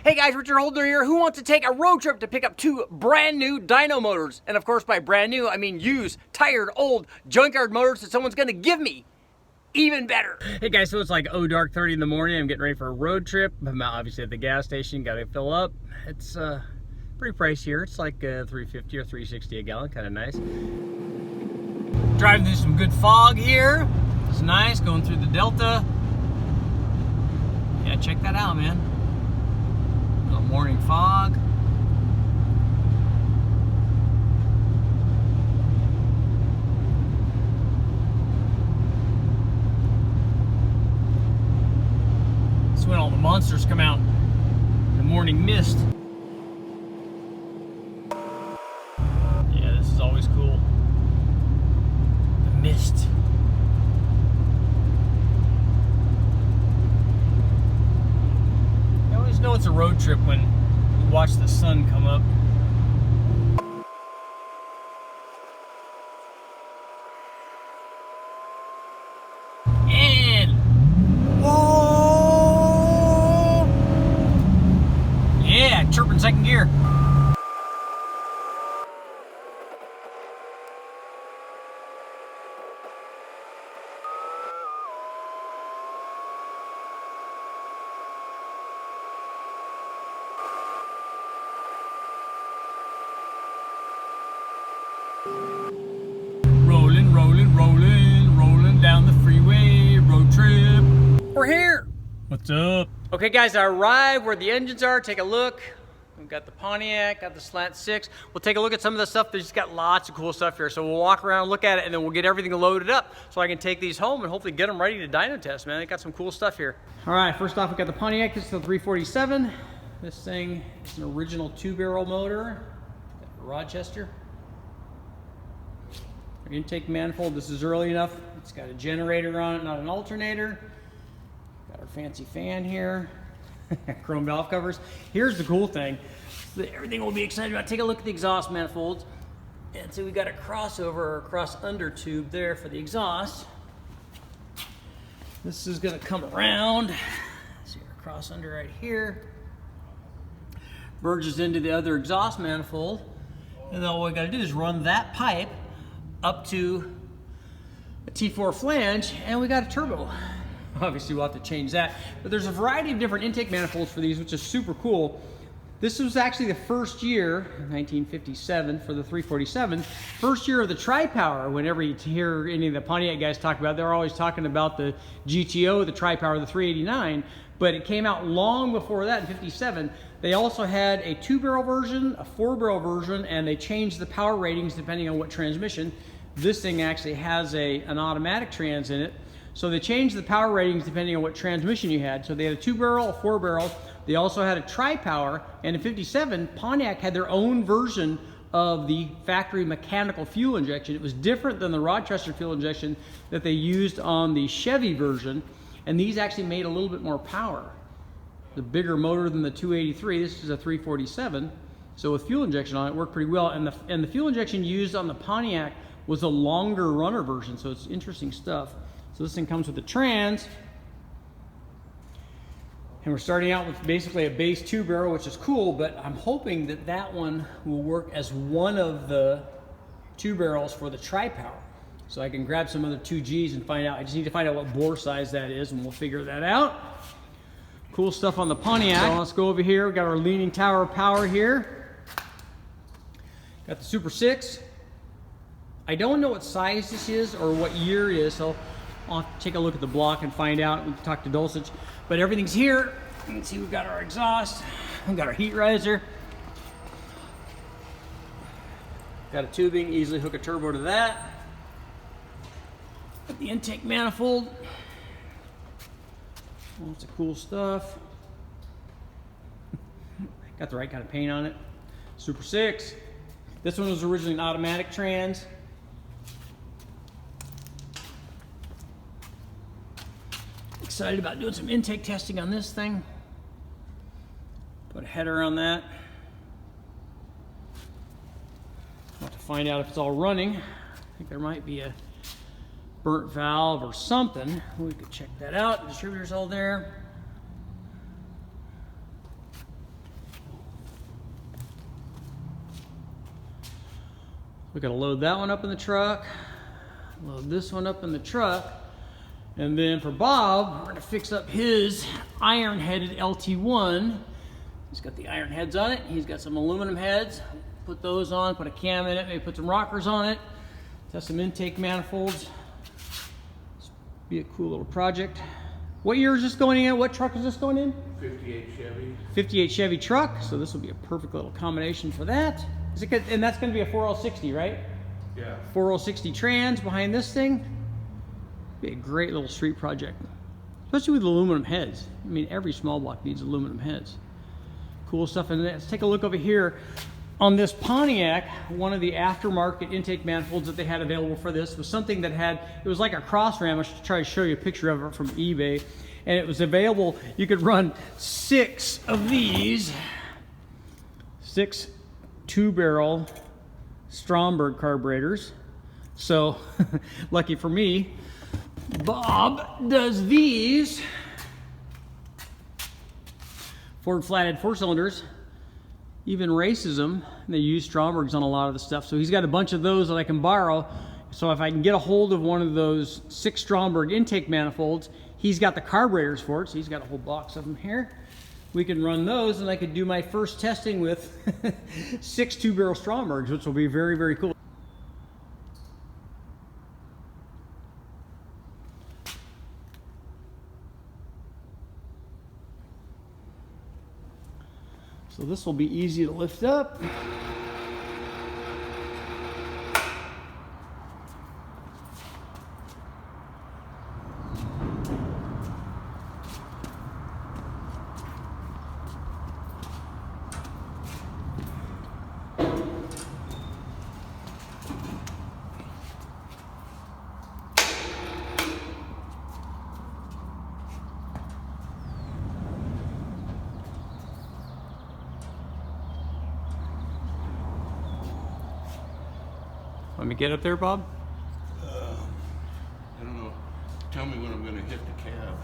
Hey guys, Richard Holdner here. Who wants to take a road trip to pick up 2 brand new dyno motors? And of course, by brand new, I mean used, tired, old, junkyard motors that someone's gonna give me. Even better. Hey guys, so it's like dark 30 in the morning. I'm getting ready for a road trip. I'm obviously at the gas station, gotta fill up. It's pretty pricey here. It's like $3.50 or $3.60 a gallon, kind of nice. Driving through some good fog here. It's nice going through the Delta. Yeah, check that out, man. Little morning fog. It's when all the monsters come out. The morning mist. Yeah, this is always cool. The mist. I always know it's a road trip when you watch the sun come up. And whoa! Yeah, chirping second gear. Rolling down the freeway, road trip. We're here. What's up? Okay guys, I arrived where the engines are. Take a look. We've got the Pontiac, got the Slant 6. We'll take a look at some of the stuff. There's just got lots of cool stuff here. So we'll walk around, look at it, and then we'll get everything loaded up so I can take these home and hopefully get them ready to dyno test, man. They got some cool stuff here. All right, first off, we got the Pontiac. This is the 347. This thing is an original 2-barrel motor. Got the Rochester. Our intake manifold, this is early enough. It's got a generator on it, not an alternator. Got our fancy fan here. Chrome valve covers. Here's the cool thing that everything we'll be excited about. Take a look at the exhaust manifolds. And so we got a crossover or a cross under tube there for the exhaust. This is gonna come around. See our cross under right here. Merges into the other exhaust manifold. And then all we gotta do is run that pipe up to a T4 flange, and we got a turbo. Obviously we'll have to change that, but there's a variety of different intake manifolds for these, which is super cool. This was actually the first year, 1957, for the 347, first year of the tri-power. Whenever you hear any of the Pontiac guys talk about it, they're always talking about the GTO, the tri-power, the 389, but it came out long before that in 57. They also had a 2-barrel version, a 4-barrel version, and they changed the power ratings depending on what transmission. This thing actually has an automatic trans in it. So they changed the power ratings depending on what transmission you had. So they had a 2-barrel, a 4-barrel. They also had a tri-power, and in 57, Pontiac had their own version of the factory mechanical fuel injection. It was different than the Rochester fuel injection that they used on the Chevy version, and these actually made a little bit more power. The bigger motor than the 283. This is a 347. So with fuel injection on it, worked pretty well. And the fuel injection used on the Pontiac was a longer runner version, so it's interesting stuff. So this thing comes with the trans. And we're starting out with basically a base 2-barrel, which is cool, but I'm hoping that that one will work as one of the 2 barrels for the tri-power. So I can grab some other 2Gs and find out. I just need to find out what bore size that is, and we'll figure that out. Cool stuff on the Pontiac. So let's go over here. We got our leaning tower power here. Got the Super 6. I don't know what size this is or what year it is, so I'll have to take a look at the block and find out. We can talk to Dulcich. But everything's here. You can see we've got our exhaust. We've got our heat riser. Got a tubing, easily hook a turbo to that. Got the intake manifold. Lots of cool stuff. Got the right kind of paint on it. Super 6. This one was originally an automatic trans. Excited about doing some intake testing on this thing. Put a header on that. I'll have to find out if it's all running. I think there might be a burnt valve or something. We could check that out. The distributor's all there. We gotta load that one up in the truck, load this one up in the truck, and then for Bob, we're gonna fix up his iron-headed LT1. He's got the iron heads on it. He's got some aluminum heads. Put those on, put a cam in it, maybe put some rockers on it, test some intake manifolds. This be a cool little project. What year is this going in? What truck is this going in? 58 Chevy. 58 Chevy truck, so this will be a perfect little combination for that. Is it good? And that's going to be a 4L60, right? Yeah. 4L60 trans behind this thing. Be a great little street project, especially with aluminum heads. I mean, every small block needs aluminum heads. Cool stuff. And let's take a look over here. On this Pontiac, one of the aftermarket intake manifolds that they had available for this was something that had, it was like a cross ram. I should try to show you a picture of it from eBay. And it was available, you could run 6 of these, 6 2-barrel Stromberg carburetors. So, lucky for me, Bob does these. Ford flathead 4-cylinders. Even races them. They use Strombergs on a lot of the stuff. So he's got a bunch of those that I can borrow. So if I can get a hold of one of those 6 Stromberg intake manifolds, he's got the carburetors for it. So he's got a whole box of them here. We can run those, and I could do my first testing with 6 2-barrel Strombergs, which will be very, very cool. So this will be easy to lift up. Let me get up there, Bob. I don't know. Tell me when I'm going to hit the cab.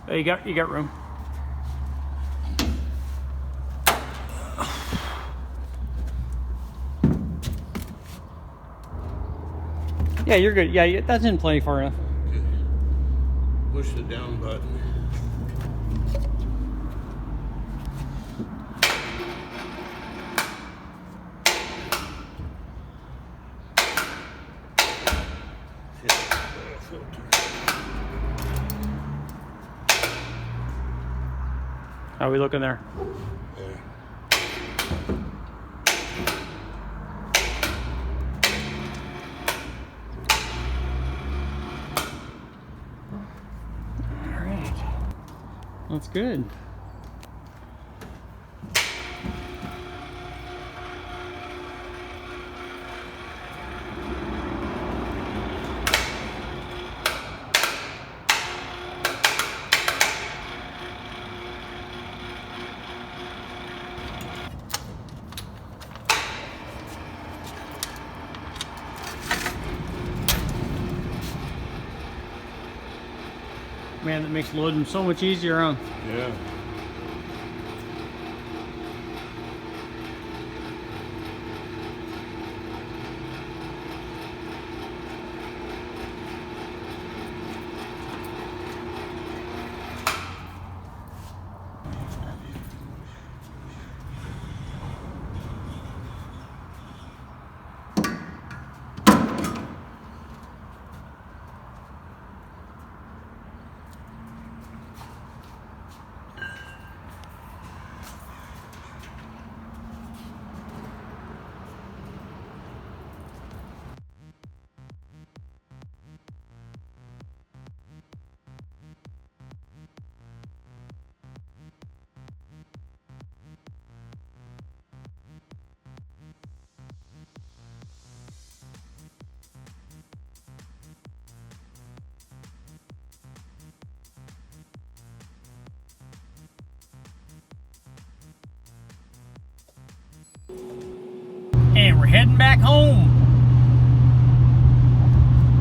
Oh, you got room. Yeah, you're good. Yeah, that's in plenty far enough. Okay. Push the down button. How are we looking there? Yeah. All right. That's good. Man, that makes loading so much easier, huh? Yeah. And we're heading back home.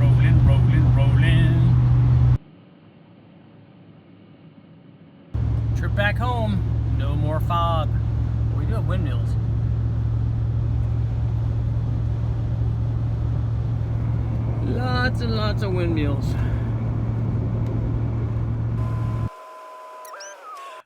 Rolling, rolling, rolling. Trip back home. No more fog. We do have windmills. Lots and lots of windmills.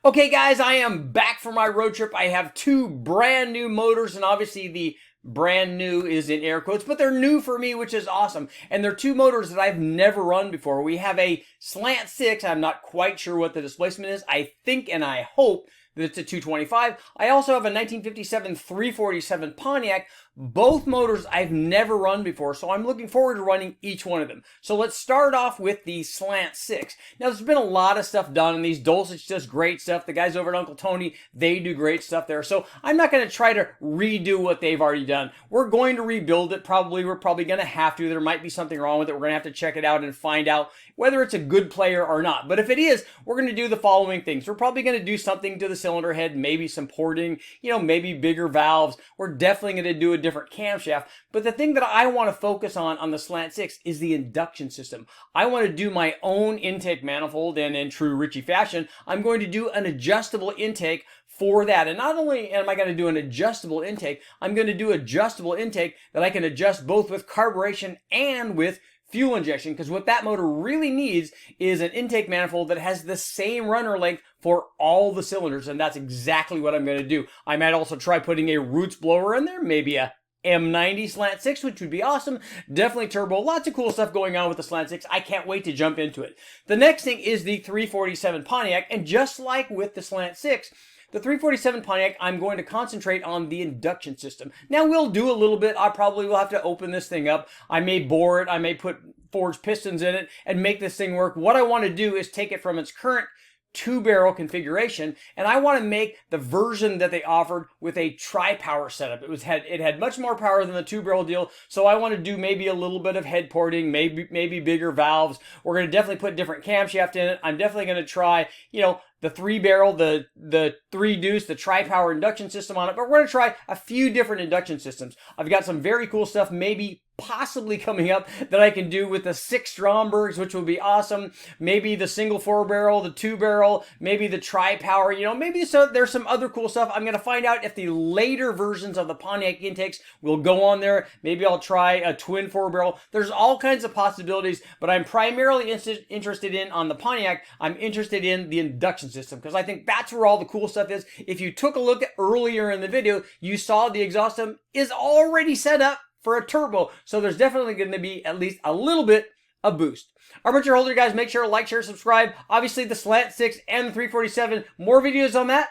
Okay guys, I am back from my road trip. I have two brand new motors, and obviously the brand new is in air quotes, but they're new for me, which is awesome. And they're two motors that I've never run before. We have a Slant 6. I'm not quite sure what the displacement is. I think and I hope that it's a 225. I also have a 1957 347 Pontiac. Both motors I've never run before, so I'm looking forward to running each one of them. So let's start off with the Slant 6. Now, there's been a lot of stuff done, and these Dulcich does great stuff. The guys over at Uncle Tony, they do great stuff there. So I'm not going to try to redo what they've already done. We're going to rebuild it. We're probably going to have to. There might be something wrong with it. We're going to have to check it out and find out whether it's a good player or not. But if it is, we're going to do the following things. We're probably going to do something to the cylinder head, maybe some porting, maybe bigger valves. We're definitely going to do a different camshaft. But the thing that I want to focus on the Slant 6 is the induction system. I want to do my own intake manifold, and in true Ritchie fashion, I'm going to do an adjustable intake for that. And not only am I going to do an adjustable intake, I'm going to do adjustable intake that I can adjust both with carburation and with fuel injection, because what that motor really needs is an intake manifold that has the same runner length for all the cylinders, and that's exactly what I'm going to do. I might also try putting a roots blower in there, maybe a M90 Slant 6, which would be awesome. Definitely turbo. Lots of cool stuff going on with the Slant 6. I can't wait to jump into it. The next thing is the 347 Pontiac, and just like with the Slant 6, the 347 Pontiac, I'm going to concentrate on the induction system. Now, we'll do a little bit. I probably will have to open this thing up. I may bore it. I may put forged pistons in it and make this thing work. What I want to do is take it from its current two-barrel configuration, and I want to make the version that they offered with a tri-power setup. It had much more power than the two-barrel deal, so I want to do maybe a little bit of head porting, maybe bigger valves. We're going to definitely put different camshaft in it. I'm definitely going to try, the three-barrel, the three-deuce, the tri-power induction system on it, but we're going to try a few different induction systems. I've got some very cool stuff maybe possibly coming up that I can do with the 6 Strombergs, which will be awesome. Maybe the single 4-barrel, the 2-barrel, maybe the tri-power, maybe there's some other cool stuff. I'm going to find out if the later versions of the Pontiac intakes will go on there. Maybe I'll try a twin 4-barrel. There's all kinds of possibilities, but I'm primarily interested in, on the Pontiac, I'm interested in the induction system, because I think that's where all the cool stuff is. If you took a look at earlier in the video, you saw the exhaust system is already set up for a turbo, so there's definitely going to be at least a little bit of boost. Armature holder guys, make sure to like, share, subscribe. Obviously the Slant 6 and the 347, more videos on that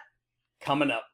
coming up.